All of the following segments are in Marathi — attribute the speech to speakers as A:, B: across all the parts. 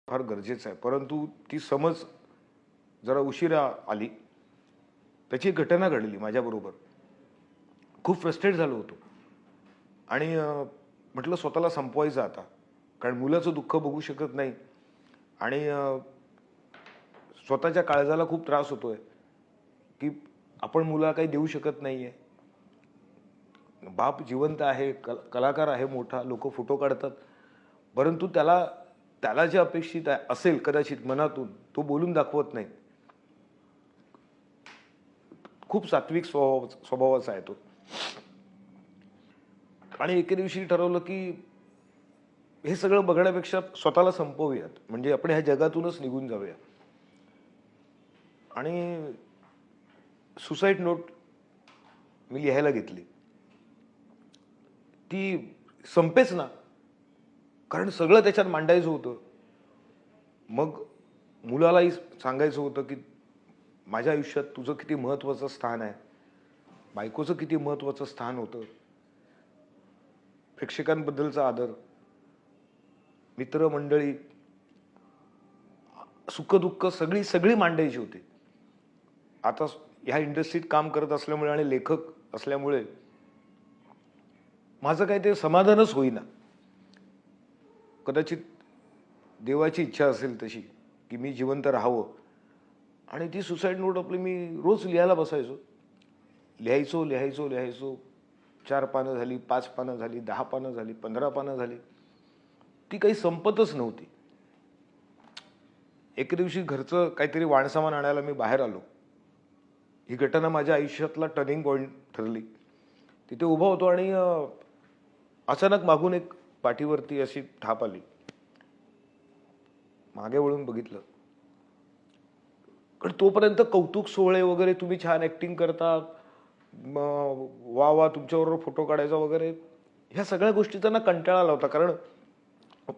A: फार गरजेचं आहे. परंतु ती समज जरा उशिरा आली. त्याची एक घटना घडली माझ्याबरोबर. खूप फ्रस्ट्रेट झालो होतो आणि म्हटलं स्वतःला संपवायचं आता. कारण मुलाचं दुःख बघू शकत नाही आणि स्वतःच्या काळजाला खूप त्रास होतोय, की आपण मुलाला काही देऊ शकत नाहीये. बाप जिवंत आहे, कलाकार आहे मोठा, लोकं फोटो काढतात. परंतु त्याला त्याला जे अपेक्षित आहे असेल कदाचित मनातून, तो बोलून दाखवत नाही. खूप सात्विक स्वभावाचा आहे तो. आणि एके दिवशी ठरवलं, की हे सगळं बघण्यापेक्षा स्वतःला संपवूयात. म्हणजे आपण ह्या जगातूनच निघून जाऊया. आणि सुसाईड नोट मी लिहायला घेतली. ती संपेच ना. कारण सगळं त्याच्यात मांडायचं होतं. मग मुलालाही सांगायचं होतं, की माझ्या आयुष्यात तुझं किती महत्त्वाचं स्थान आहे. बायकोचं किती महत्त्वाचं स्थान होतं. प्रेक्षकांबद्दलचा आदर, मित्रमंडळी, सुख-दुःख सगळी सगळी मांडायची होती. आता ह्या इंडस्ट्रीत काम करत असल्यामुळे आणि लेखक असल्यामुळे माझं काही ते समाधानच होईना. कदाचित देवाची इच्छा असेल तशी, की मी जिवंत राहावं. आणि ती सुसाईड नोट आपली मी रोज लिहायला बसायचो. लिहायचो. 4 पानं झाली, 5 पानं झाली, 10 पानं झाली, 15 पानं झाली. ती काही संपतच नव्हती. एके दिवशी घरचं काहीतरी वाणसामान आणायला मी बाहेर आलो. ही घटना माझ्या आयुष्यातला टर्निंग पॉइंट ठरली. तिथे उभा होतो आणि अचानक मागून एक पाठीवरती अशी थाप आली. मागे वळून बघितलं. कारण तोपर्यंत कौतुक सोहळे वगैरे, तुम्ही छान ऍक्टिंग करता, वा वा तुमच्याबरोबर फोटो काढायचा वगैरे, ह्या सगळ्या गोष्टीचा ना कंटाळा आला होता. कारण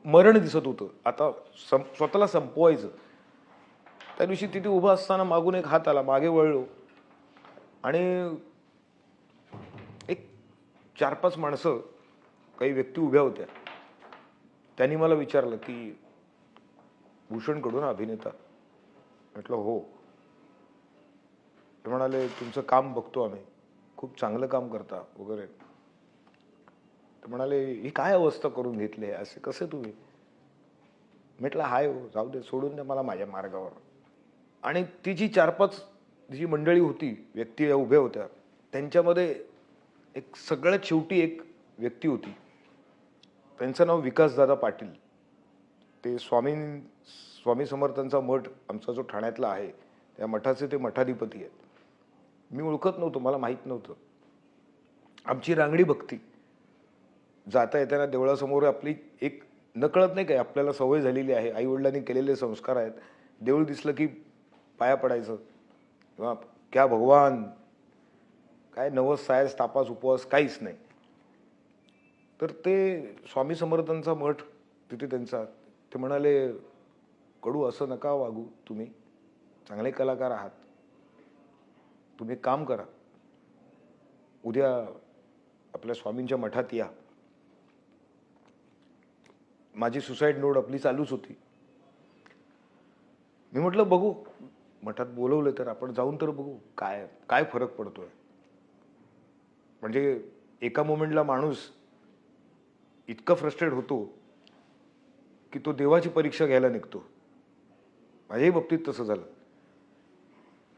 A: मरण दिसत होतं. आता स्वतःला संपवायचं. त्या दिवशी तिथे उभा असताना मागून एक हात आला. मागे वळलो आणि एक 4-5 माणसं, काही व्यक्ती उभ्या होत्या. त्यांनी मला विचारलं, की भूषण कडू ना अभिनेता? म्हटलं हो. ते म्हणाले तुमचं काम बघतो आम्ही, खूप चांगलं काम करता वगैरे. ते म्हणाले ही काय अवस्था करून घेतली, असे कसे तुम्ही? म्हटलं हाय हो, जाऊ दे, सोडून द्या मला माझ्या मार्गावर. आणि ती जी 4-5 जी मंडळी होती, व्यक्ती उभ्या होत्या, त्यांच्यामध्ये एक सगळ्यात शेवटी एक व्यक्ती होती. त्यांचं नाव विकासदादा पाटील. ते स्वामी समर्थांचा मठ आमचा जो ठाण्यातला आहे, त्या मठाचे ते मठाधिपती आहेत. मी ओळखत नव्हतो, मला माहीत नव्हतं. आमची रांगडी भक्ती. जाता येताना देवळासमोर आपली एक नकळत नाही काय आपल्याला सवय झालेली आहे. आईवडिलांनी केलेले संस्कार आहेत. देऊळ दिसलं की पाया पडायचं किंवा क्या भगवान, काय नवस सायस तापास उपवास काहीच नाही. तर ते स्वामी समर्थांचा मठ तिथे त्यांचा, ते म्हणाले कडू असं नका वागू, तुम्ही चांगले कलाकार आहात, तुम्ही काम करा, उद्या आपल्या स्वामींच्या मठात या. माझी सुसाईड नोट आपली चालूच होती. मी म्हटलं बघू, मठात बोलवलं तर आपण जाऊन तर बघू काय काय फरक पडतोय. म्हणजे एका मोमेंटला माणूस इतका फ्रस्ट्रेट होतो की तो देवाची परीक्षा घ्यायला निघतो. माझ्याही बाबतीत तसं झालं.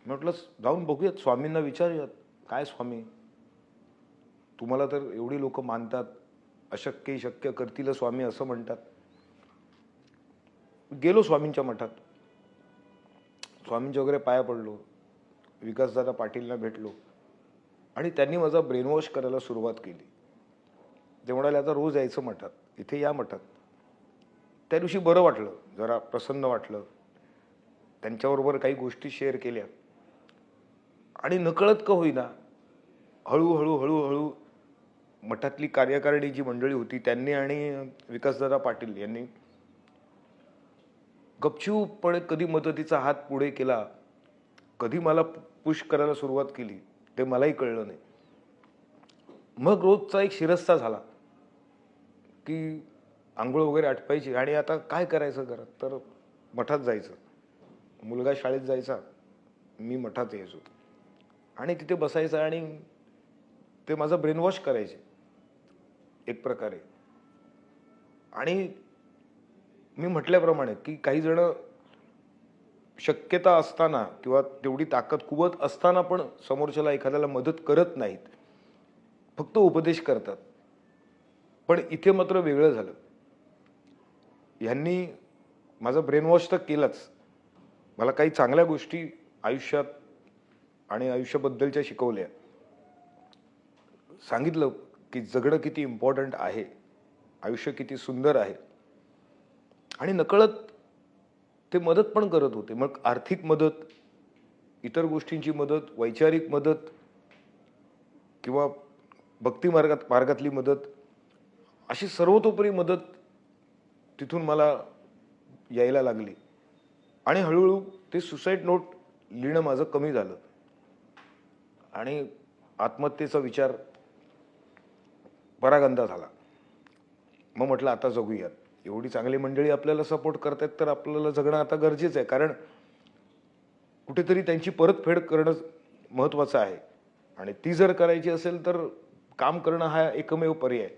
A: म्हटलं जाऊन बघूयात, स्वामींना विचारूयात, काय स्वामी तुम्हाला तर एवढी लोक मानतात, अशक्य शक्य करतील स्वामी असं म्हणतात. गेलो स्वामींच्या मठात, स्वामींच्या वगैरे पाया पडलो, विकासदादा पाटीलला भेटलो आणि त्यांनी माझा ब्रेनवॉश करायला सुरुवात केली. ते म्हणाले आता रोज यायचं मठात, इथे या मठात. त्या दिवशी बरं वाटलं, जरा प्रसन्न वाटलं. त्यांच्याबरोबर काही गोष्टी शेअर केल्या आणि नकळत का होईना हळूहळू मठातली कार्यकारिणी जी मंडळी होती त्यांनी आणि विकासदादा पाटील यांनी गपचूपपणे कधी मदतीचा हात पुढे केला, कधी मला पुश करायला सुरुवात केली, ते मलाही कळलं नाही. मग रोजचा एक शिरस्ता झाला की आंघोळ वगैरे आटपायची आणि आता काय करायचं घरात, तर मठात जायचं. मुलगा शाळेत जायचा, मी मठात यायचो आणि तिथे बसायचं आणि ते माझं ब्रेनवॉश करायचे एक प्रकारे. आणि मी म्हटल्याप्रमाणे की काही जण शक्यता असताना किंवा तेवढी ताकद कुवत असताना पण समोरच्याला एखाद्याला मदत करत नाहीत, फक्त उपदेश करतात. पण इथे मात्र वेगळं झालं. ह्यांनी माझं ब्रेनवॉश तर केलंच, मला काही चांगल्या गोष्टी आयुष्यात आणि आयुष्याबद्दलच्या शिकवल्या. सांगितलं की जगणं किती इम्पॉर्टंट आहे, आयुष्य किती सुंदर आहे. आणि नकळत ते मदत पण करत होते. मग आर्थिक मदत, इतर गोष्टींची मदत, वैचारिक मदत किंवा भक्ती मार्गातली मदत, अशी सर्वतोपरी मदत तिथून मला यायला लागली. आणि हळूहळू ते सुसाईड नोट लिहिणं माझं कमी झालं आणि आत्महत्येचा विचार परागंदा झाला. मग म्हटलं आता जगूयात. एवढी चांगली मंडळी आपल्याला सपोर्ट करतात तर आपल्याला जगणं आता गरजेचं आहे, कारण कुठेतरी त्यांची परतफेड करणं महत्त्वाचं आहे. आणि ती जर करायची असेल तर काम करणं हा एकमेव पर्याय.